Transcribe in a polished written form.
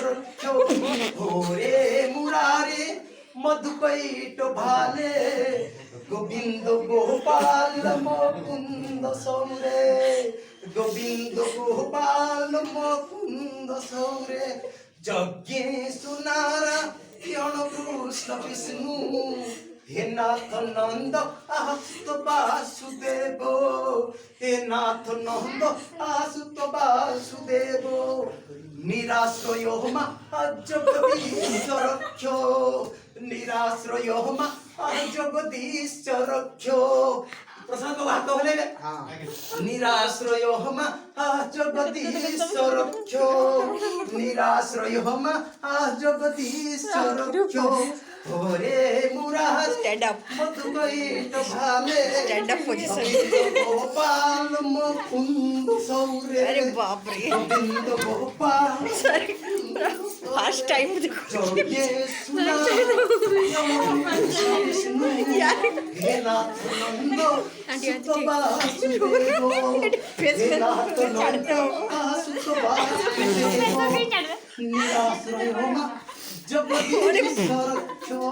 रख्यो ओरे मुरारे मधुकैट भाले गोविंद गोपाल मुकुंद सौरे गोविंद गोपाल मुकुंद सौरे यज्ञेशु नारायण कृष्ण विष्णु हे नाथ नंद आसुत वासुदेव हे नाथ नंद आसुत वासुदेव निराश्रय मा जगदीश रक्ष्यो निराश्रय मा जगदीश रक्ष्यो प्रसाद को हाथ होले निराश्रय मा जगदीश रक्ष्यो निराश्रय मा जगदीश रक्ष्यो ओरे मुरार स्टैंड अप मधुकैट भाले stand up position Gopal Mukund सौरे अरे बाप रे Govind Gopal sorry first time देखो जोगे सुना यार हे नाथ नंदो सुतवासुदेवो हे नाथ नंदो सुतवासुदेवो निराश्रय मा जगदीश रक्ष्यो